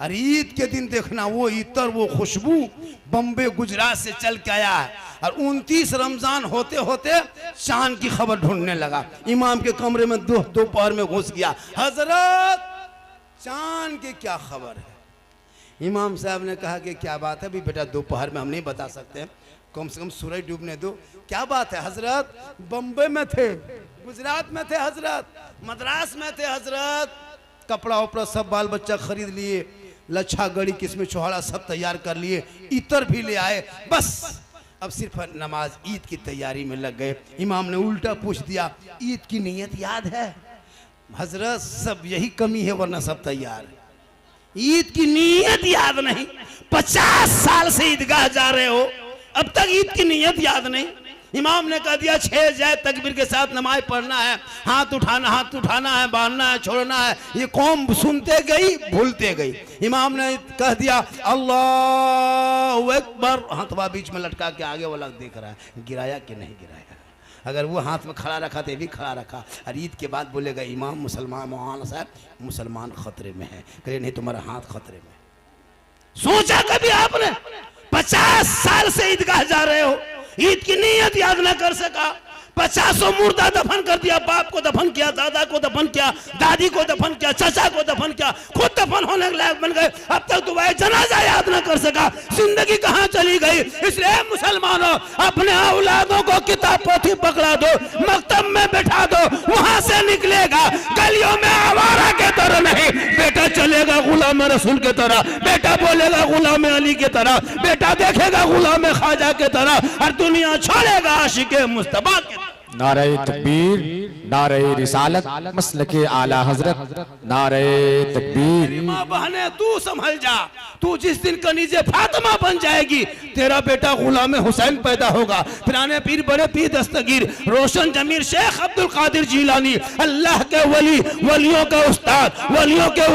और ईद के दिन देखना वो इतर वो खुशबू बम्बे गुजरात से चल के आया है। और 29 रमजान होते होते चांद की खबर ढूंढने लगा। इमाम के कमरे में दोपहर में घुस गया, हजरत चांद की क्या खबर है। इमाम साहब ने कहा कि क्या बात है भी बेटा, दोपहर में हम नहीं बता सकते, कम से कम सूरज डूबने दो। क्या बात है हजरत? बम्बे में थे, गुजरात में थे हजरत, मद्रास में थे हजरत, कपड़ा उपड़ा सब बाल बच्चा खरीद लिए, लच्छा गड़ी किस्में चौहाड़ा सब तैयार कर लिए, इतर भी ले आए, बस अब सिर्फ नमाज ईद की तैयारी में लग गए। इमाम ने उल्टा पूछ दिया, ईद की नीयत याद है? हजरत सब यही कमी है, वरना सब तैयार है। ईद की नीयत याद नहीं? 50 साल से ईदगाह जा रहे हो, अब तक ईद की नीयत याद नहीं? इमाम ने कह दिया 6 जाए तकबीर के साथ नमाज पढ़ना है, हाथ उठाना है, बांधना है, छोड़ना है। ये कौम सुनते गई, भूलते गई। इमाम ने कह दिया अल्लाहु अकबर, हाथवा बीच में लटका के आगे वाला देख रहा है गिराया कि नहीं गिराया। अगर वो हाथ में खड़ा रखा तो भी खड़ा रखा। और ईद के बाद बोलेगा इमाम मुसलमान मौलाना साहब मुसलमान खतरे में है। कहे नहीं, तुम्हारा हाथ खतरे में। सोचा कभी आपने? 50 साल से ईदगाह जा रहे हो, ईद की नीयत याद ना कर सका। 50 मुर्दा दफन कर दिया, बाप को दफन किया, दादा को दफन किया, दादी को दफन किया, चाचा को दफन किया, खुद दफन होने के लायक बन गए, अब तक तुम्हारे जनाजा याद ना कर सका। जिंदगी कहाँ चली गई? इसलिए मुसलमानों अपने औलादों को किताब पोथी पकड़ा दो, मकतब में बैठा दो, वहां से निकलेगा गलियों में आवारा के तरह नहीं, बेटा चलेगा गुलाम रसूल के तरह, बेटा बोलेगा गुलाम अली के तरह, बेटा देखेगा गुलाम ख्वाजा के तरह, और दुनिया छोड़ेगा आशिके मुस्तफा के। नारे तकबीर, नारे रिसालत, मसलके आला हजरत, नारे तकबीर। माँ बहने तू संभल जा, तू जिस दिन कनीजे फातिमा बन जाएगी तेरा बेटा गुलाम हुसैन पैदा होगा। पुराने पीर बड़े पीर दस्तगीर रोशन जमीर शेख अब्दुल कादिर जीलानी, अल्लाह के वली, वलियों का उस्ताद, वलियों के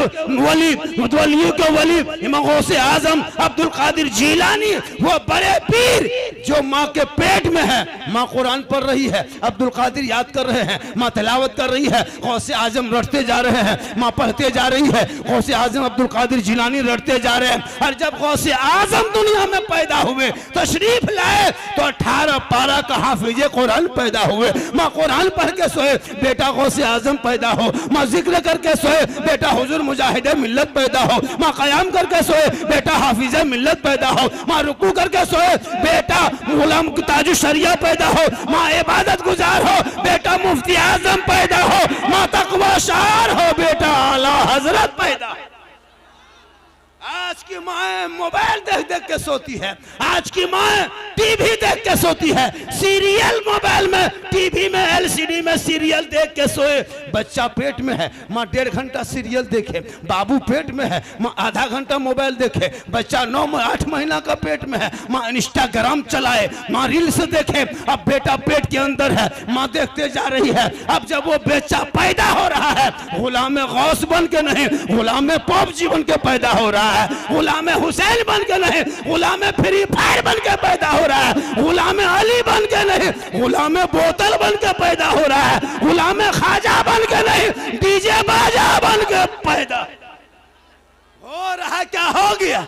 वली इमाम गौसे आजम अब्दुल कादिर जीलानी, वो बड़े पीर जो माँ के पेट में है, माँ कुरान पढ़ रही है, अब्दुल कादिर याद कर रहे हैं, माँ तिलावत कर रही है, गौसे आजम रटते जा रहे हैं, माँ पढ़ते जा रही है, गौसे आजम अब्दुल कादिर जिलानी रटते जा रहे हैं। और जब गौसे आजम दुनिया में पैदा हुए, तशरीफ लाए, तो 18 पारा का हाफिज़े कुरान पैदा हुए। माँ कुरान पढ़ के सोए, बेटा गौसे आजम पैदा हो, माँ जिक्र करके सोए, बेटा हुजूर मुजाहिदे मिल्लत पैदा हो, माँ कयाम करके सोए, बेटा हाफिज़े मिल्लत पैदा हो, माँ रुकू करके सोए, बेटा गुलाम ताजु शरिया पैदा हो, माँ इबादत गुजार हो, बेटा मुफ्ती आजम पैदा हो, माँ तकवा शार हो, बेटा आला हजरत पैदा हो। आज की माँ मोबाइल देख देख के सोती है, आज की माँ टीवी देख के सोती है, सीरियल मोबाइल में, टीवी में, एलसीडी में सीरियल देख के सोए। बच्चा पेट में है, माँ 1.5 घंटा सीरियल देखे, बाबू पेट में है, माँ आधा घंटा मोबाइल देखे, बच्चा 9-8 महीना का पेट में है, माँ इंस्टाग्राम चलाए, माँ रील्स देखे। अब बेटा पेट के अंदर है, माँ देखते जा रही है। अब जब वो बच्चा पैदा हो रहा है, गुलाम गौस बन के नहीं, गुलाम पॉपजी बन के पैदा हो रहा है, गुलाम हुसैन बन के नहीं, गुलाम फ्री फायर बन के पैदा हो रहा है, गुलाम अली बन के नहीं, गुलाम बोतल बन के पैदा हो रहा है, गुलाम ख्वाजा बन के नहीं, डीजे बाजा बन के पैदा हो रहा है। क्या हो गया?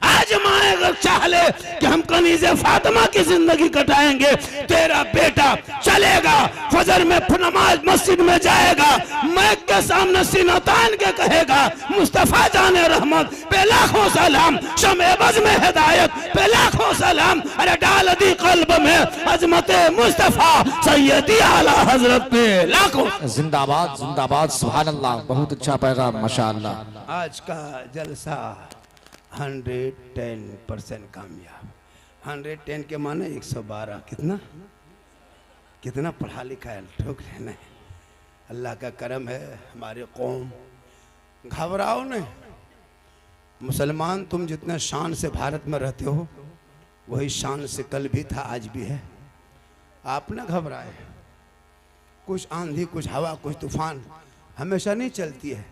आज माँ अगर चाह ले कि हम कनीज़े फातिमा की जिंदगी कटाएंगे, तेरा बेटा चलेगा फजर में नमाज मस्जिद में जाएगा, मैक के सामने सीना तान के कहेगा मुस्तफा जाने रहमत पे लाखों सलाम, शमेबज में हिदायत पे लाखों सलाम, अरे डाल दी कल्ब में अजमते मुस्तफा सैयदी आला हजरत पे लाखों जिंदाबाद, जिंदाबाद, सुभान अल्लाह। बहुत अच्छा पैगाम माशाअल्लाह। आज का जलसा 110% कामयाब। 110 के माने 112। कितना पढ़ा लिखा है, ठोक लेना है। अल्लाह का करम है, हमारे कौम घबराओ नहीं। मुसलमान तुम जितना शान से भारत में रहते हो, वही शान से कल भी था, आज भी है। आप ना घबराए। कुछ आंधी, कुछ हवा, कुछ तूफान हमेशा नहीं चलती है,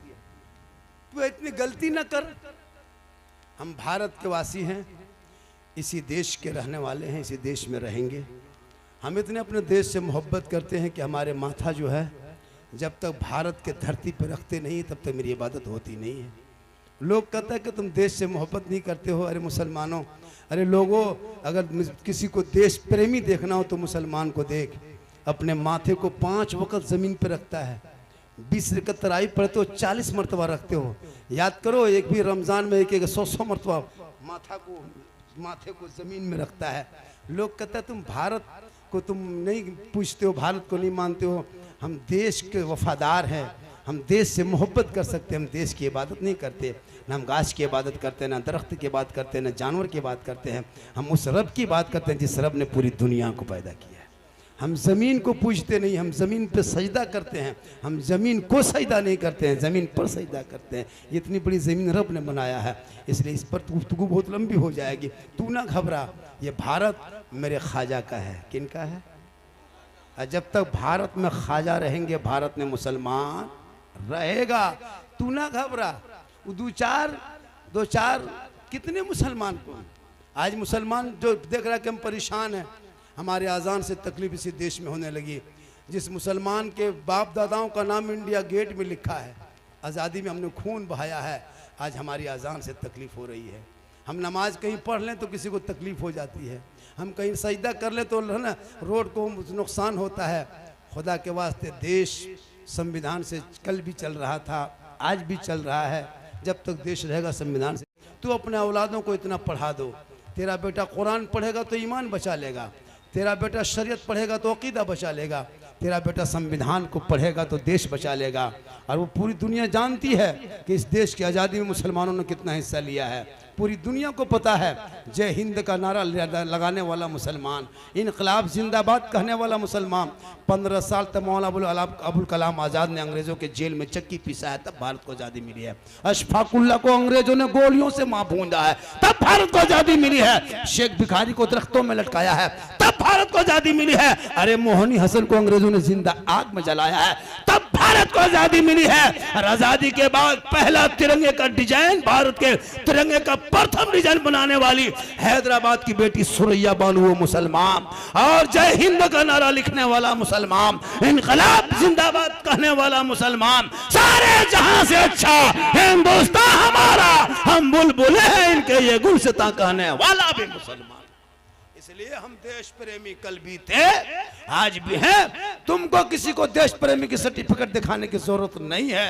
तो इतनी गलती ना कर। हम भारत के वासी हैं, इसी देश के रहने वाले हैं, इसी देश में रहेंगे। हम इतने अपने देश से मोहब्बत करते हैं कि हमारे माथा जो है जब तक भारत के धरती पर रखते नहीं तब तक मेरी इबादत होती नहीं है। लोग कहते हैं कि तुम देश से मोहब्बत नहीं करते हो। अरे मुसलमानों, अरे लोगों, अगर किसी को देश प्रेमी देखना हो तो मुसलमान को देख, अपने माथे को 5 वक्त ज़मीन पर रखता है, 20 रकअत तरावी पढ़ते हो, 40 मरतबा रखते हो। याद करो, एक भी रमज़ान में एक 100 मरतबा माथे को ज़मीन में रखता है। लोग कहते हैं तुम भारत को तुम नहीं पूछते हो, भारत को नहीं मानते हो। हम देश के वफादार हैं, हम देश से मोहब्बत कर सकते हैं, हम देश की इबादत नहीं करते। ना हम घास की इबादत करते हैं, ना दरख्त की बात करते हैं, ना जानवर की बात करते हैं। हम उस रब की बात करते हैं जिस रब ने पूरी दुनिया को पैदा किया है। हम ज़मीन को पूजते नहीं, हम ज़मीन पे सजदा करते हैं। हम ज़मीन को सजदा नहीं करते हैं, ज़मीन पर सजदा करते हैं। इतनी बड़ी ज़मीन रब ने बनाया है, इसलिए इस पर गुफ्तगू बहुत लंबी हो जाएगी। तू ना घबरा, ये भारत मेरे ख्वाजा का है। किन का है? और जब तक भारत में ख्वाजा रहेंगे, भारत में मुसलमान रहेगा। तू ना घबरा। दो चार कितने मुसलमान को आज मुसलमान जो देख रहा है कि हम परेशान हैं, हमारे अजान से तकलीफ इसी देश में होने लगी। जिस मुसलमान के बाप दादाओं का नाम इंडिया गेट में लिखा है, आज़ादी में हमने खून बहाया है, आज हमारी अजान से तकलीफ़ हो रही है। हम नमाज कहीं पढ़ लें तो किसी को तकलीफ़ हो जाती है, हम कहीं सजदा कर लें तो है ना रोड को नुकसान होता है। खुदा के वास्ते देश संविधान से कल भी चल रहा था, आज भी चल रहा है। जब तक देश रहेगा संविधान से। तू अपने औलादों को इतना पढ़ा दो, तेरा बेटा कुरान पढ़ेगा तो ईमान बचा लेगा, तेरा बेटा शरीयत पढ़ेगा तो अकीदा बचा लेगा, तेरा बेटा संविधान को पढ़ेगा तो देश बचा लेगा। और वो पूरी दुनिया जानती है कि इस देश की आज़ादी में मुसलमानों ने कितना हिस्सा लिया है। पूरी दुनिया को पता है जय हिंद का नारा लगाने वाला मुसलमान, इनकलाब जिंदाबाद कहने वाला मुसलमान। 15 साल तक मौलाना अबुल कलाम आज़ाद ने अंग्रेज़ों के जेल में चक्की पीसा है, तब भारत को आज़ादी मिली है। अशफाकुल्ला को अंग्रेज़ों ने गोलियों से मां भूंजा है, तब भारत को आज़ादी मिली है। शेख भिखारी को दरख्तों में लटकाया है, तब भारत को आज़ादी मिली है। अरे मोहनी हसन को अंग्रेज़ों ने जिंदा आग में जलाया है, तब भारत को आज़ादी मिली है। और आज़ादी के बाद पहला तिरंगे का डिजाइन, भारत के तिरंगे का प्रथम डिजाइन बनाने वाली हैदराबाद की बेटी सुरैया बानू वो मुसलमान, और जय हिंद का नारा लिखने वाला मुसलमान, इनकलाब जिंदाबाद कहने वाला मुसलमान। सारे जहां से अच्छा हिंदुस्तान हमारा, हम बुलबुले हैं इनके ये गुलसिता कहने वाला भी मुसलमान। इसलिए हम देश प्रेमी कल भी थे, आज भी हैं। तुमको किसी को देश प्रेमी की सर्टिफिकेट दिखाने की जरूरत नहीं है।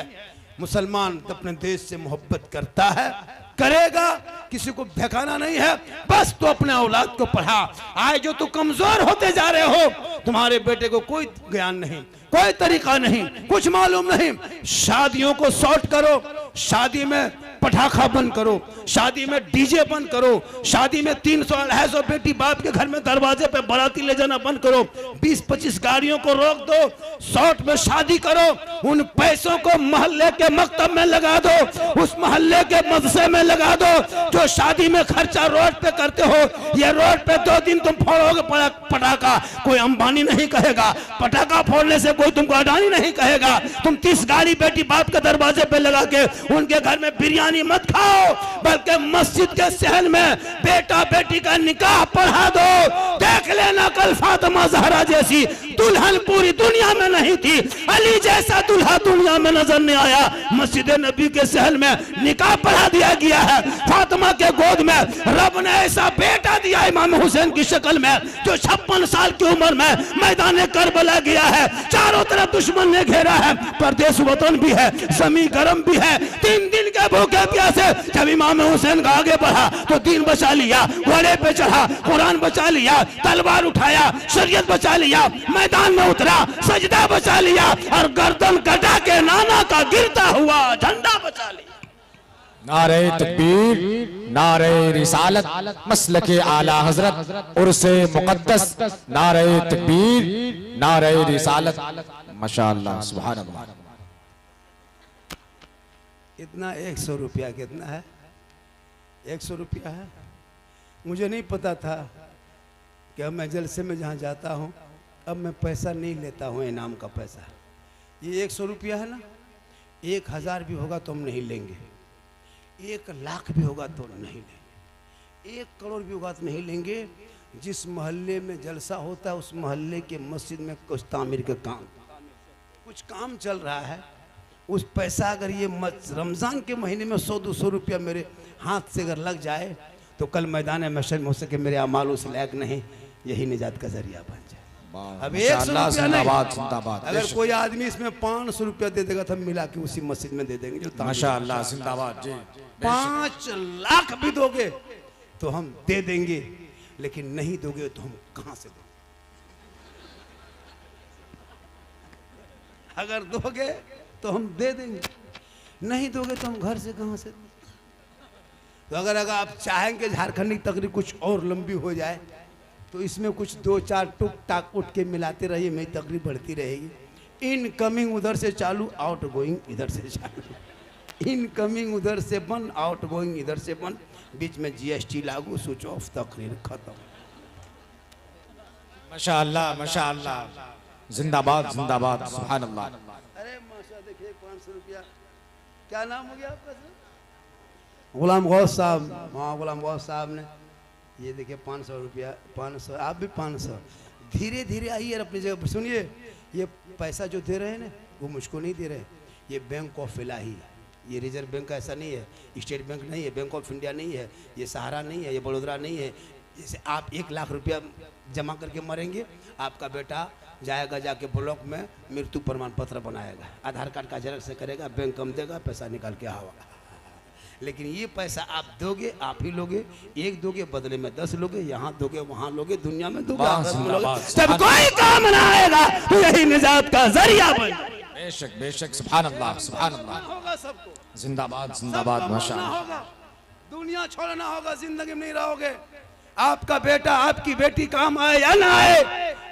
मुसलमान अपने देश से मोहब्बत करता है, करेगा, किसी को दिखाना नहीं है। बस तो अपने औलाद को पढ़ा। आज जो तू कमजोर होते जा रहे हो, तुम्हारे बेटे को कोई ज्ञान नहीं, कोई तरीका नहीं, कुछ मालूम नहीं। शादियों को शॉर्ट करो, शादी में पटाखा बंद करो, शादी में डीजे बंद करो, शादी में 300-250 बेटी बाप के घर में दरवाजे पे बाराती ले जाना बंद करो, 20-25 गाड़ियों को रोक दो, शॉर्ट में शादी करो। उन पैसों को मोहल्ले के मकतब में लगा दो, उस मोहल्ले के मदरसे में लगा दो। जो शादी में खर्चा रोड पे करते हो, ये रोड पे 2 दिन तुम फोड़ोगे पटाखा, कोई अंबानी नहीं कहेगा। पटाखा फोड़ने से कोई तुमको अडानी नहीं कहेगा। तुम 30 गाड़ी बेटी बाप के दरवाजे पे लगा के उनके घर में बिरयानी मत खाओ, बल्कि मस्जिद के सहन में बेटा बेटी का निकाह पढ़ा दो। देख लेना, कल फातिमा ज़हरा जैसी दुल्हन पूरी दुनिया में नहीं थी, अली जैसा दूल्हा दुनिया में नजर नहीं आया। मस्जिद नबी के सहन में निकाह पढ़ा दिया गया है। फातिमा के गोद में रब ने ऐसा बेटा दिया इमाम हुसैन की शक्ल में, जो 56 साल की उम्र में मैदान करबला गया है। चारों तरफ दुश्मन ने घेरा है, परदेश वतन भी है, जमीन गरम भी है। 3 दिन के भूखे प्यासे जब इमाम हुसैन का आगे बढ़ा तो दीन बचा लिया, घोड़े पे चढ़ा, कुरान बचा लिया, तलवार उठाया, शरीयत बचा लिया, मैदान में उतरा, सजदा बचा लिया, और गर्दन कटा के नाना का गिरता हुआ झंडा बचा लिया। नारे तकबीर, नारे रिसालत, मसलके आला हजरत, उर्से मुकद्दस, नारे तकबीर, नारे रिसालत, माशाअल्लाह, सुभान अल्लाह। इतना 100 रुपया कितना है? 100 रुपया है। मुझे नहीं पता था कि अब मैं जलसे में जहाँ जाता हूँ, अब मैं पैसा नहीं लेता हूँ, इनाम का पैसा। ये 100 रुपया है ना, 1000 भी होगा तो हम नहीं लेंगे, 1 लाख भी होगा तो नहीं लेंगे, 1 करोड़ भी होगा तो नहीं लेंगे। जिस मोहल्ले में जलसा होता है उस मोहल्ले के मस्जिद में कुछ तामीर का काम, कुछ काम चल रहा है, उस पैसा अगर ये रमज़ान के महीने में 100-200 रुपया मेरे हाथ से अगर लग जाए तो कल मैदान महशर में हो सके मेरे अमाल उस लायक नहीं, यही निजात का जरिया बन जाए। अब 100 रुपया नहीं, अगर कोई आदमी इसमें 500 रुपया दे देगा तो हम मिला के उसी मस्जिद में दे देंगे जो माशाअल्लाह जिंदाबाद जी। 5 लाख भी दोगे तो हम दे देंगे, लेकिन नहीं दोगे तो हम कहां से दोगे? अगर दोगे तो हम दे देंगे, नहीं दोगे तो हम घर से कहां से देंगे? तो अगर आप चाहेंगे झारखंड की तकरीर कुछ और लंबी हो जाए तो इसमें कुछ 2-4 टुक टाक उठ के मिलाते रहिए, मेरी तकरीर बढ़ती रहेगी। इनकमिंग उधर से चालू, आउट गोइंग इधर से चालू, इनकमिंग उधर से बंद, आउट गोइंग इधर से बंद, बीच में जीएसटी लागू, स्विच ऑफ, तकरीर खत्म। माशाअल्लाह माशाअल्लाह, जिंदाबाद जिंदाबाद, सुभान अल्लाह। अरे माशा, देखिए 500 रुपया, क्या नाम हो गया आपका सर? गुलाम गौस साहब। हाँ, गुलाम गौस साहब ने ये देखिए 500 रुपया, 500, आप भी 500। धीरे धीरे आइए और अपनी जगह पर सुनिए। ये पैसा जो दे रहे हैं ना, वो मुझको नहीं दे रहे, ये बैंक ऑफ इलाही है, ये रिजर्व बैंक ऐसा नहीं है, स्टेट बैंक नहीं है, बैंक ऑफ इंडिया नहीं है, ये सहारा नहीं है, ये बड़ौदा नहीं है। जैसे आप 1 लाख रुपया जमा करके मरेंगे, आपका बेटा जाएगा, जाके ब्लॉक में मृत्यु प्रमाण पत्र बनाएगा, आधार कार्ड का जेरॉक्स से करेगा, बैंक कम देगा, पैसा निकाल के आवा। लेकिन ये पैसा आप दोगे, आप ही लोगे, एक दोगे बदले में 10 लोगे, यहाँ दोगे वहाँ लोगे, दुनिया में दोगे, जब कोई काम ना आएगा तो यही निजात का जरिया बन। बेशक बेशक, सुभान अल्लाह सुभान अल्लाह, होगा सबको, जिंदाबाद जिंदाबाद, माशाअल्लाह। होगा, दुनिया छोड़ना होगा, जिंदगी में नहीं रहोगे। आपका बेटा आपकी बेटी काम आए या ना आए,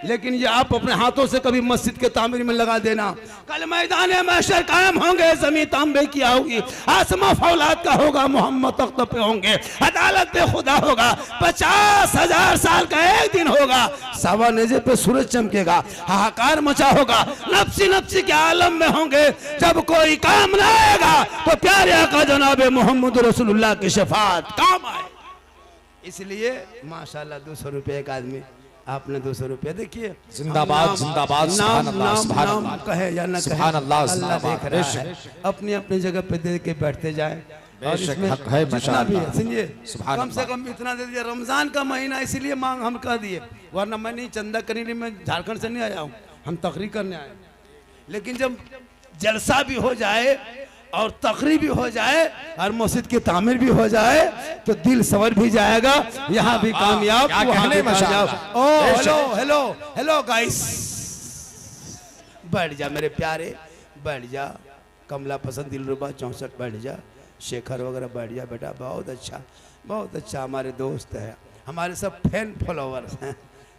लेकिन ये आप अपने हाथों से कभी मस्जिद के तामीर में लगा देना। कल मैदान महशर कायम होंगे, जमीन तांबे की होगी, आसमां फौलाद का होगा, मोहम्मद तख्त पे होंगे, अदालत पे खुदा होगा, 50,000 साल का एक दिन होगा, सवा नेजे पे सूरज चमकेगा, हाहाकार मचा होगा, नफ्सी नफ्सी के आलम में होंगे। जब कोई काम ना आएगा तो प्यारे आका जनाब मोहम्मद रसूलुल्लाह की शफाअत काम आए। इसलिए माशाल्लाह 200 रुपये एक आदमी, आपने 200 रुपये, देखिए जिंदाबाद जिंदाबाद, सुभान अल्लाह सुभान अल्लाह, कहे या ना कहे, सुभान अल्लाह अल्लाह देख रहा है। अपनी अपनी जगह पे दे के बैठते जाए, और इसमें जितना भी है, सुनिए, कम से कम इतना दे दिया। रमजान का महीना इसलिए मांग हम कर दिए, वरना मैं नहीं चंदा करने लिए, मैं झारखंड से नहीं आया हूँ, हम तकरीर करने आए। लेकिन जब जलसा भी हो जाए और तकरीर भी हो जाए और मस्जिद की तामीर भी हो जाए तो दिल सवर भी जाएगा, यहाँ भी कामयाब, वहाँ भी कामयाब। ओ हेलो हेलो हेलो गाइस, बैठ जा मेरे प्यारे, बैठ जा। कमला पसंद, दिलरुबा 64 बैठ जा, शेखर वगैरह बैठ जा बेटा, बहुत अच्छा हमारे दोस्त है, हमारे सब फैन फॉलोवर्स हैं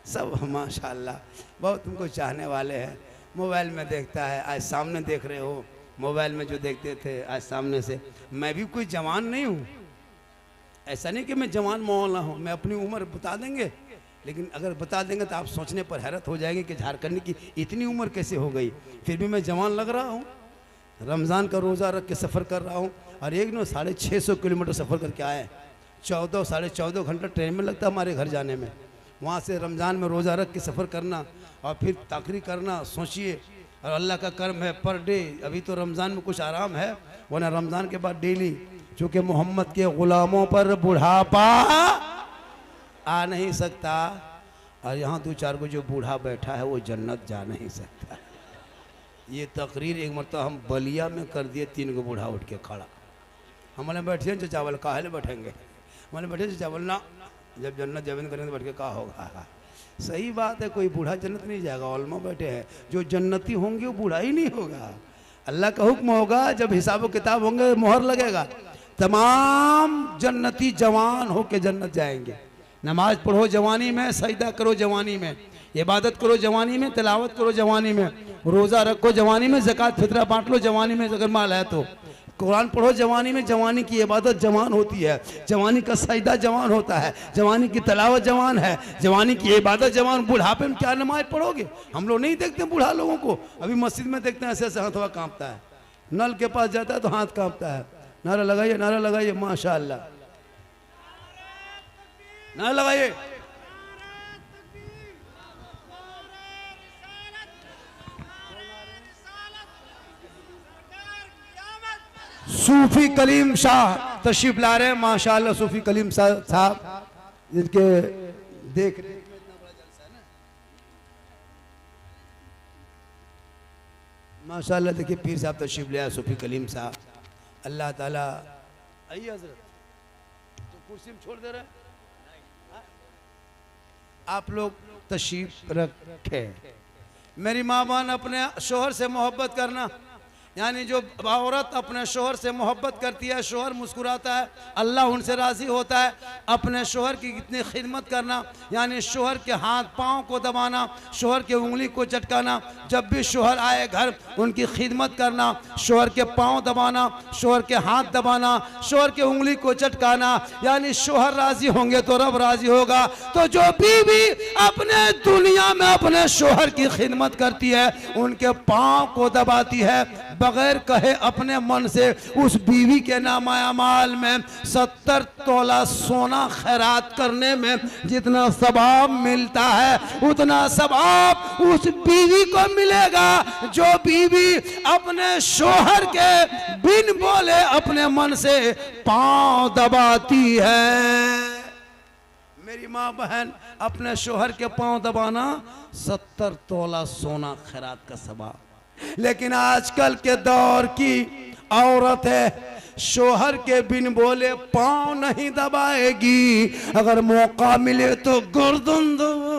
सब, माशाल्लाह बहुत तुमको चाहने वाले हैं। मोबाइल में देखता है, आज सामने देख रहे हो, मोबाइल में जो देखते थे आज सामने से। मैं भी कोई जवान नहीं हूँ, ऐसा नहीं कि मैं जवान मौलाना हूँ, मैं अपनी उम्र बता देंगे, लेकिन अगर बता देंगे तो आप सोचने पर हैरत हो जाएंगे कि झारखंड की इतनी उम्र कैसे हो गई, फिर भी मैं जवान लग रहा हूँ। रमज़ान का रोज़ा रख के सफ़र कर रहा हूँ, और एक नो 650 किलोमीटर सफ़र करके आए, 14-14.5 घंटा ट्रेन में लगता है हमारे घर जाने में। वहाँ से रमज़ान में रोज़ा रख के सफ़र करना और फिर तकरीर करना, सोचिए। और अल्लाह का कर्म है, पर डे, अभी तो रमज़ान में कुछ आराम है, वरना रमज़ान के बाद डेली, चूँकि मोहम्मद के ग़ुलामों पर बुढ़ापा आ नहीं सकता, और यहाँ 2-4 को जो बूढ़ा बैठा है वो जन्नत जा नहीं सकता। ये तकरीर एक मरतबा हम बलिया में कर दिए, 3 को बूढ़ा उठ के खड़ा, हमारे बैठे जो चावल काहे बैठेंगे, हमारे बैठे चावल ना, जब जन्नत जमीन करेंगे तो बैठ के कहा होगा। सही बात है, कोई बूढ़ा जन्नत नहीं जाएगा, औलमा बैठे हैं, जो जन्नती होंगे वो बूढ़ा ही नहीं होगा। अल्लाह का हुक्म होगा, जब हिसाब किताब होंगे मोहर लगेगा, तमाम जन्नती जवान होके जन्नत जाएंगे। नमाज पढ़ो जवानी में, सजदा करो जवानी में, इबादत करो जवानी में, तिलावत करो जवानी में, रोज़ा रखो जवानी में, ज़कात फितरा बांट लो जवानी में अगर माल है तो, कुरान पढ़ो जवानी में, जवानी की इबादत जवान होती है, जवानी का सजदा जवान होता है, जवानी की तलावत जवान है, जवानी की इबादत जवान। बुढ़ापे में क्या नमाज पढ़ोगे? हम लोग नहीं देखते बूढ़ा लोगों को, अभी मस्जिद में देखते हैं ऐसे ऐसे हाथ कांपता है, नल के पास जाता है तो हाथ कांपता है। नारा लगाइए माशाअल्लाह, नारा लगाइए। सूफी कलीम शाह तशरीफ ला रहे हैं माशाल्लाह। सूफी कलीम साहब जिनके देख रेख में इतना बड़ा जलसा है ना माशाल्लाह। देखिए पीर साहब तशरीफ ले आए सूफी कलीम साहब। अल्लाह ताला आइए हजरत, तो कुर्सी में छोड़ दे रहे हैं आप लोग, तशरीफ रखे। मेरी माँ बहन अपने शोहर से मोहब्बत करना, यानी जो औरत अपने शोहर से मोहब्बत करती है, शोहर मुस्कुराता है, अल्लाह उनसे राज़ी होता है। अपने शोहर की कितनी खिदमत करना, यानी शोहर के हाथ पाँव को दबाना, शोहर के उंगली को चटकाना। जब भी शोहर आए घर उनकी खिदमत करना, शोहर के पाँव दबाना, शोहर के हाथ दबाना, शोहर के उंगली को चटकाना, यानी शोहर राज़ी होंगे तो रब राज़ी होगा। तो जो बीवी अपने दुनिया में अपने शोहर की खिदमत करती है, उनके पाँव को दबाती है, बगैर कहे अपने मन से, उस बीवी के नामा अमाल में 70 तोला सोना खैरात करने में जितना सवाब मिलता है, उतना सवाब उस बीवी को मिलेगा जो बीवी अपने शोहर के बिन बोले अपने मन से पांव दबाती है। मेरी माँ बहन अपने शोहर के पांव दबाना 70 तोला सोना खैरात का सवाब। लेकिन आजकल के दौर की औरत है, शोहर के बिन बोले पांव नहीं दबाएगी, अगर मौका मिले तो गर्दन दबा।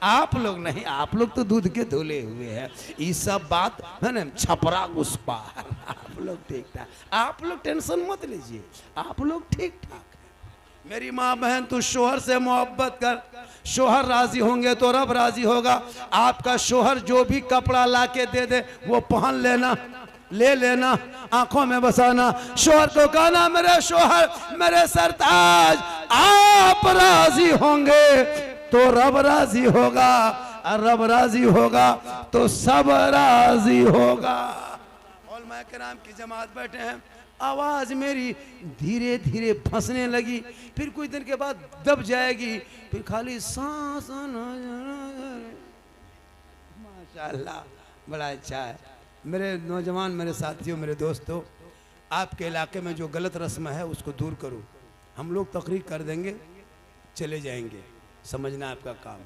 आप लोग नहीं, आप लोग तो दूध के धुले हुए हैं, ये सब बात है ना छपरा घुसपा। आप लोग ठीक ठाक, आप लोग टेंशन मत लीजिए, आप लोग ठीक ठाक। मेरी माँ बहन तू शोहर से मोहब्बत कर, शोहर राजी होंगे तो रब राजी होगा। आपका शोहर जो भी कपड़ा लाके दे दे वो पहन लेना, ले लेना, आंखों में बसाना। शोहर को कहना मेरे शोहर, मेरे सरताज, आप राजी होंगे तो रब राजी होगा, और रब राजी होगा तो सब राजी होगा। उलमा किराम की जमात बैठे हैं, आवाज मेरी धीरे धीरे फंसने लगी, फिर कुछ दिन के बाद दब जाएगी, फिर खाली सांस। माशाल्लाह बड़ा अच्छा है। मेरे नौजवान, मेरे साथियों, मेरे दोस्तों, आपके इलाके में जो गलत रस्म है उसको दूर करो। हम लोग तकरीर कर देंगे, चले जाएंगे, समझना आपका काम।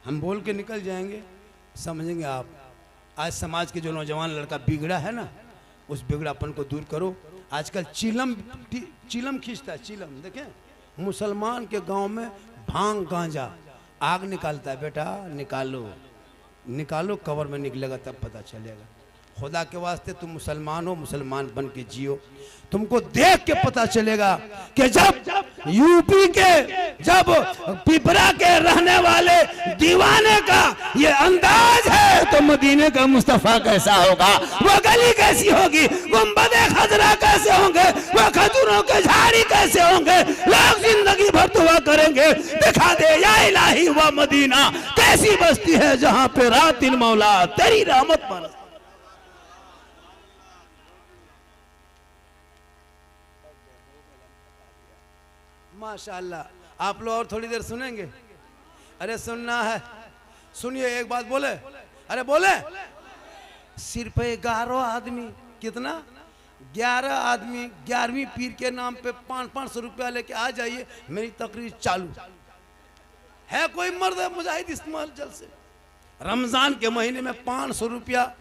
हम बोल के निकल जाएंगे, समझेंगे आप। आज समाज के जो नौजवान लड़का बिगड़ा है ना, उस बिगड़ापन को दूर करो। आजकल चिलम खींचता है, चिलम देखें मुसलमान के गांव में भांग गांजा आग निकालता है। बेटा निकालो, निकालो, कवर में निकलेगा तब पता चलेगा। खुदा के वास्ते तुम मुसलमान हो, मुसलमान बन के जियो। तुमको देख के पता चलेगा कि जब यूपी के, जब पिपरा के रहने वाले दीवाने का ये अंदाज है तो मदीने का मुस्तफा कैसा होगा, वो गली कैसी होगी, गुंबदे खजरा कैसे होंगे, वो खजूरों के झाड़ी कैसे होंगे। लोग जिंदगी भर दुआ करेंगे, दिखा दे या इलाही वो मदीना कैसी बस्ती है जहां पे रात दिन मौला तेरी रहमत बरस। माशाअल्लाह। आप लोग और थोड़ी देर सुनेंगे? अरे सुनना है, सुनिए एक बात बोले, अरे बोले। सिर्फ 11 आदमी, कितना 11 आदमी 11वीं पीर के नाम पे 500 रुपया लेके आ जाइए, मेरी तकरीर चालू है। कोई मर्द मुजाहिद इस्तेमाल जल से रमजान के महीने में 500 रुपया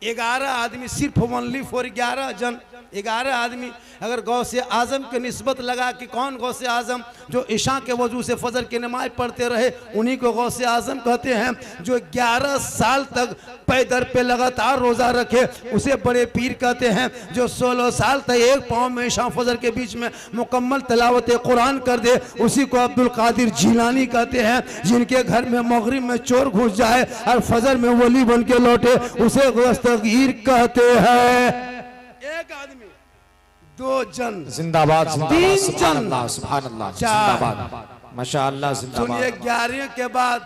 11 आदमी, सिर्फ ओनली फॉर 11 जन, 11 आदमी। अगर गौसे आजम के निस्बत लगा कि कौन गौसे आजम, जो ईशा के वजू से फजर की नमाज पढ़ते रहे उन्हीं को गौसे आजम कहते हैं। जो 11 साल तक पैदर पे लगातार रोजा रखे उसे बड़े पीर कहते हैं। जो 16 साल तक एक पाँव में ईशा फजर के बीच में मुकम्मल तिलावत कुरान कर दे उसी को अब्दुल कादिर जिलानी कहते हैं। जिनके घर में मगरिब में चोर घुस जाए और फजर में वली बन के लौटे उसे दस्तगीर कहते हैं। एक आदमी, 2 जन, जिंदाबाद, 3 सुभान जन, अल्लाह, सुभान अल्लाह, जिंदाबाद, माशाअल्लाह, सुनिए जिंदाबाद।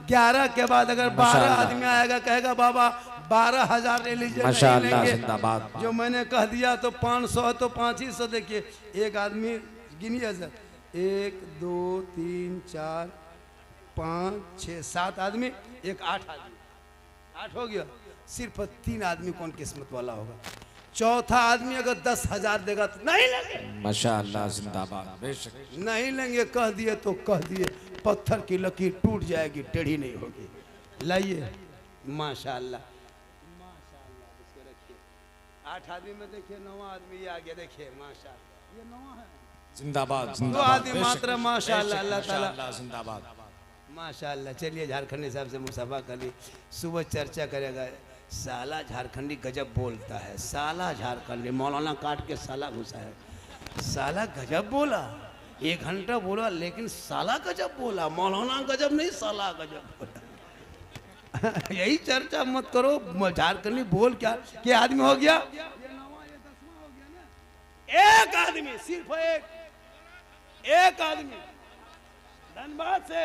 11 के बाद अगर 12 आदमी आएगा कहेगा बाबा 12,000 ले लीजिए, माशाअल्लाह, जिंदाबाद। जो मैंने कह दिया तो 500 तो 500। देखिए एक आदमी गिनिए सर, 1 2 3 4 5 6 7 आदमी, एक 8 आदमी, 8 हो गया। सिर्फ 3 आदमी कौन किस्मत वाला होगा। चौथा आदमी अगर 10,000 देगा तो नहीं लेंगे, माशाअल्लाह जिंदाबाद बेशक। नहीं लेंगे कह दिए तो कह दिए, पत्थर की लकीर टूट जाएगी, टेढ़ी नहीं होगी। लाइए माशाअल्लाह, इसको रखिए। 8 आदमी में देखिए, 9वां आदमी ये आगे देखिए, माशाअल्लाह ये 9वां है। जिंदाबाद 2 जिंदाबाद आदमी मात्र, माशाअल्लाह, अल्लाह ताला जिंदाबाद। माशाअल्लाह। चलिए झारखंडी साहब से मुसाफा कर ली, सुबह चर्चा करेगा। साला झारखंडी गजब बोलता है, साला झारखंडी, मौलाना काट के साला घुसा है। साला गजब बोला, 1 घंटा बोला, लेकिन साला गजब बोला, मौलाना गजब नहीं, साला गजब बोला। यही चर्चा मत करो, झारखंडी बोल क्या आदमी हो गया, एक आदमी, सिर्फ एक आदमी धनबाद से।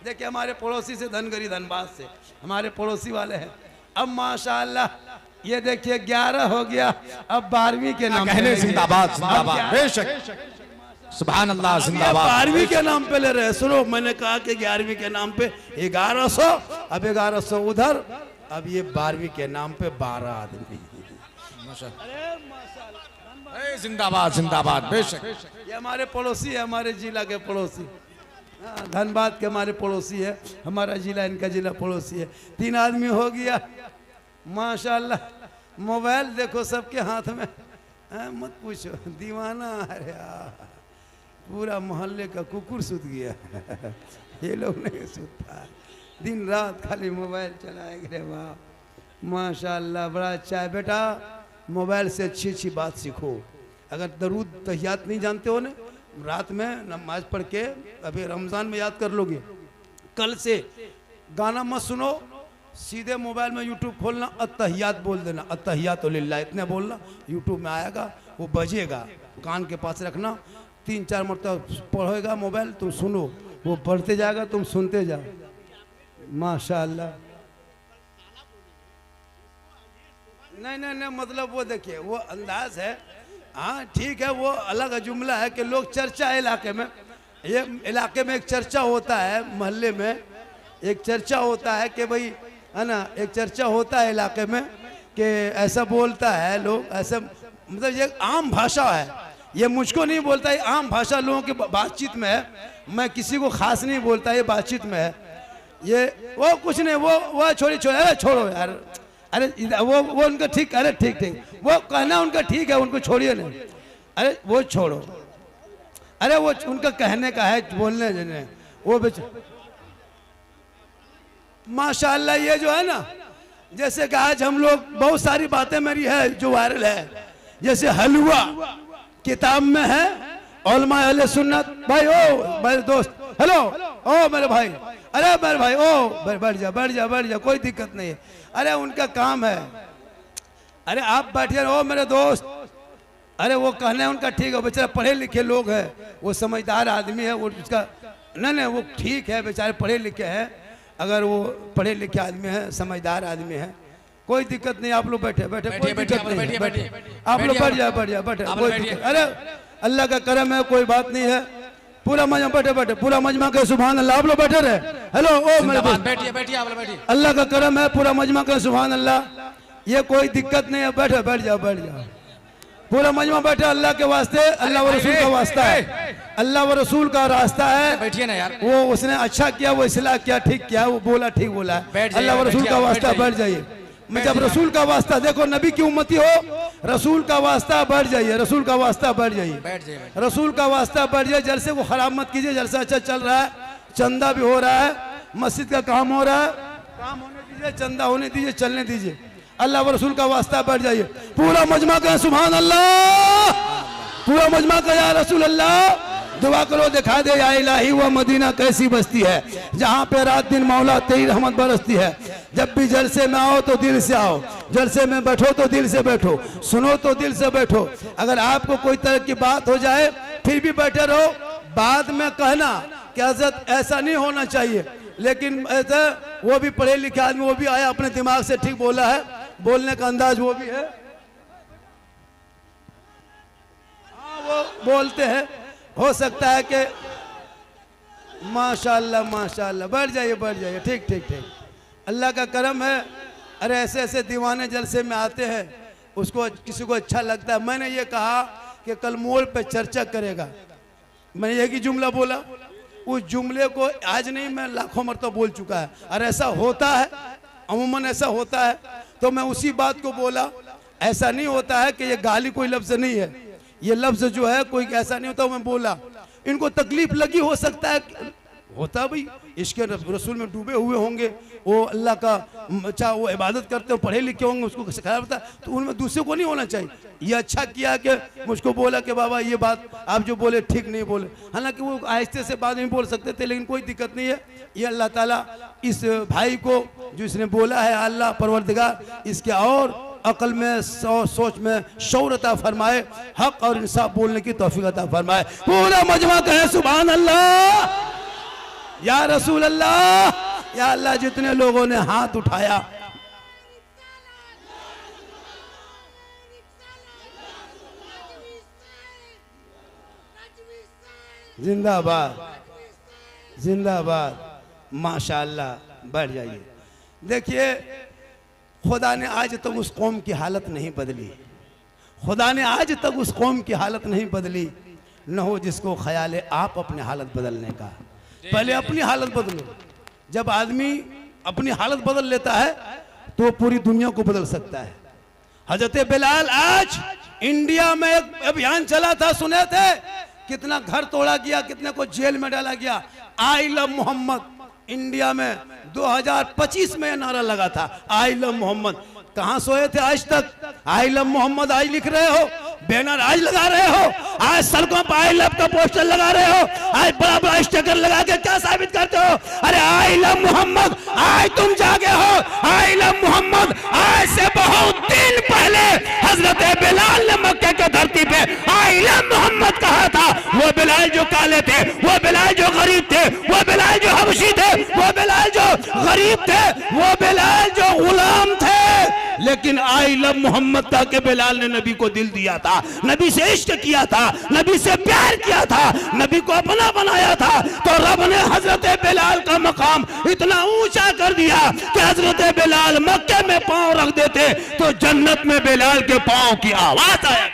देखिए हमारे पड़ोसी से धनगरी, धनबाद से हमारे पड़ोसी वाले हैं। अब माशाअल्लाह ये देखिए 11 हो गया, अब 12वीं के नाम कहने जिंदाबाद जिंदाबाद बेशक, सुभान अल्लाह जिंदाबाद। 12वीं के नाम पे ले रहे। सुनो, मैंने कहा कि 11वीं के नाम पे 1100, अब 1100 उधर, अब ये 12वीं के नाम पे 12 आदमी। जिंदाबाद जिंदाबाद बेशक। ये हमारे पड़ोसी है, हमारे जिला के पड़ोसी, धनबाद के हमारे पड़ोसी है, हमारा जिला इनका जिला पड़ोसी है। 3 आदमी हो गया माशाअल्लाह। मोबाइल देखो सबके हाथ में, मत पूछो, दीवाना। अरे पूरा मोहल्ले का कुकुर सुत गया ये लोग नहीं सुता, दिन रात खाली मोबाइल चलाएंगे। रे वाह माशाअल्लाह, बड़ा अच्छा है बेटा। मोबाइल से अच्छी अच्छी बात सीखो। अगर दरूद तहियात नहीं जानते हो ना, रात में नमाज पढ़ के अभी रमज़ान में याद कर लोगे। कल से गाना मत सुनो, सीधे मोबाइल में यूट्यूब खोलना, अत्तहियात बोल देना, अत्तहियात लिल्लाह इतने बोलना, यूट्यूब में आएगा, वो बजेगा, कान के पास रखना, 3-4 मरतबा पढ़ेगा मोबाइल, तुम सुनो, वो पढ़ते जाएगा, तुम सुनते जाओ। माशाअल्लाह। नहीं, मतलब वो देखिए, वो अंदाज है। हाँ ठीक है, वो अलग जुमला है कि लोग चर्चा है इलाके में, ये इलाके में एक चर्चा होता है, मोहल्ले में एक चर्चा होता है कि भाई है ना, एक चर्चा होता है इलाके में कि ऐसा बोलता है लोग, ऐसा मतलब ये आम भाषा है, ये मुझको नहीं बोलता, ये आम भाषा लोगों की बातचीत में है। मैं किसी को खास नहीं बोलता, ये बातचीत में है। ये वो कुछ नहीं, वो छोड़ो यार, अरे वो उनका ठीक, अरे ठीक, वो कहना उनका ठीक है, उनको छोड़िए नहीं, अरे वो छोड़ो, अरे वो उनका कहने का है, बोलने देने वो माशाअल्लाह। ये जो है ना, जैसे कि आज हम लोग बहुत सारी बातें मेरी है जो वायरल है, जैसे हलवा किताब में है, उलमा अहले सुन्नत। भाई ओ मेरे दोस्त, हेलो ओ मेरे भाई, अरे मेरे भाई ओ बैठ जा, कोई दिक्कत नहीं है, अरे उनका काम है, अरे आप बैठिए, ओ मेरे दोस्त, अरे वो कहने उनका ठीक है, बेचारे पढ़े लिखे लोग हैं, वो समझदार आदमी है, वो उसका नहीं वो ठीक है, बेचारे पढ़े लिखे हैं, अगर वो पढ़े लिखे आदमी है, समझदार आदमी है, कोई दिक्कत नहीं। आप लोग बैठे, कोई दिक्कत नहीं, बैठे आप लोग, बैठ जाए, कोई दिक्कत, अरे अल्लाह का करम है, कोई बात नहीं है, पूरा मजमा, बैठे पूरा मजमा के सुभान अल्लाह। आप लोग बैठे रहे, हेलो ओ मेरे दोस्त, बैठिए, अल्लाह का करम है, पूरा मजमा के सुभान अल्लाह, ये कोई दिक्कत नहीं है, बैठ जाओ, पूरा मजमा बैठे, अल्लाह के वास्ते, अल्लाह व रसूल का वास्ता है, अल्लाह व रसूल का रास्ता है, बैठिए ना यार, वो उसने अच्छा किया, वो इसलाह किया, ठीक किया, वो बोला ठीक बोला है, अल्लाह व रसूल का वास्ता, बैठ जाइए। मैं जब रसूल का वास्ता, देखो नबी की उम्मती हो, रसूल का वास्ता बैठ जाइए, रसूल का वास्ता बैठ जाइए, रसूल का वास्ता बैठ जाइए। जलसे को खराब मत कीजिए, जलसा अच्छा चल रहा है, चंदा भी हो रहा है, मस्जिद का काम हो रहा है, काम होने दीजिए, चंदा होने दीजिए, चलने दीजिए, अल्लाह व रसूल का वास्ता बैठ जाइए। पूरा मजमा का सुभान अल्लाह, पूरा मजमा का या रसूल अल्लाह, दुआ करो दिखा दे या इलाही वो मदीना कैसी बस्ती है, जहाँ पे रात दिन मौला तेरी रहमत बरसती है। जब भी जलसे में आओ तो दिल से आओ, जलसे में बैठो तो दिल से बैठो, सुनो तो दिल से बैठो। अगर आपको कोई तरह की बात हो जाए फिर भी बैठे रहो, बाद में कहना कि हज़रत ऐसा नहीं होना चाहिए, लेकिन ऐसा वो भी पढ़े लिखे आदमी, वो भी आया अपने दिमाग से ठीक बोला है, बोलने का अंदाज वो भी है, हाँ वो बोलते हैं, हो सकता है कि माशाअल्लाह माशाअल्लाह, बैठ जाइए, ठीक, अल्लाह का करम है। अरे ऐसे ऐसे दीवाने जलसे में आते हैं, उसको किसी को अच्छा लगता है। मैंने ये कहा कि कल मोड़ पे चर्चा करेगा, मैंने एक ही जुमला बोला, उस जुमले को आज नहीं मैं लाखों मरतबा बोल चुका है, और ऐसा होता है, अमूमन ऐसा होता है। तो मैं उसी बात को बोला, ऐसा नहीं होता है कि ये गाली कोई लफ्ज़ नहीं है, ये लफ्ज़ जो है कोई ऐसा नहीं होता। मैं बोला इनको तकलीफ लगी, हो सकता है, होता भाई, इसके रसूल में डूबे हुए होंगे, वो अल्लाह का अच्छा, वो इबादत करते हो, पढ़े लिखे होंगे, उसको खराब होता, तो उनमें दूसरे को नहीं होना चाहिए। ये अच्छा किया कि मुझको बोला कि बाबा ये बात आप जो बोले ठीक नहीं बोले, हालांकि वो आहिस्ते से बात नहीं बोल सकते थे, लेकिन कोई दिक्कत नहीं है। ये अल्लाह ताला इस भाई को जो इसने बोला है, अल्लाह परवरदिगार इसके और अकल में सोच में शौर अता फरमाए, हक और इंसाफ बोलने की तौफीक अता फरमाए। पूरा मजमा कहे सुभान अल्लाह, या रसूल अल्लाह, या अल्लाह। जितने लोगों ने हाथ उठाया, जिंदाबाद जिंदाबाद, माशाअल्लाह, बढ़ जाइए। देखिए, खुदा ने आज तक उस कौम की हालत नहीं बदली, खुदा ने आज तक उस कौम की हालत नहीं बदली। न हो जिसको ख्याल है आप अपनी हालत बदलने का, पहले अपनी हालत बदलो। जब आदमी अपनी हालत बदल लेता है तो पूरी दुनिया को बदल सकता है। हजरत बिलाल, आज इंडिया में एक अभियान चला था, सुने थे, कितना घर तोड़ा गया, कितने को जेल में डाला गया। आई लव मोहम्मद, इंडिया में 2025 में नारा लगा था, आई लव मोहम्मद। कहां सोए थे आज तक? आई लव मोहम्मद आज लिख रहे हो, बैनर आज लगा रहे हो, आज सड़कों पर आई लव का पोस्टर लगा रहे हो, आज बड़ा बड़ा स्टिकर लगा के क्या साबित करते हो? अरे आई लव मोहम्मद, आज तुम जागे हो। आई लव मोहम्मद, आज से बहुत दिन पहले हजरत बिलाल ने मक्के की धरती पे आई लव मोहम्मद कहा था। वो बिलाल जो काले थे, वो बिलाल जो गरीब थे, वो बिलाल जो हबशी थे, वो बिलाल जो गरीब थे, वो बिलाल जो गुलाम थे, लेकिन आई लव मोहम्मद था कि बिलाल ने नबी को दिल दिया था, नबी से इश्क किया था, नबी से प्यार किया था, नबी को अपना बनाया था। तो रब ने हजरत बिलाल का मकाम इतना ऊंचा कर दिया कि हजरत बिलाल मक्के में पांव रख देते तो जन्नत में बिलाल के पांव की आवाज आया।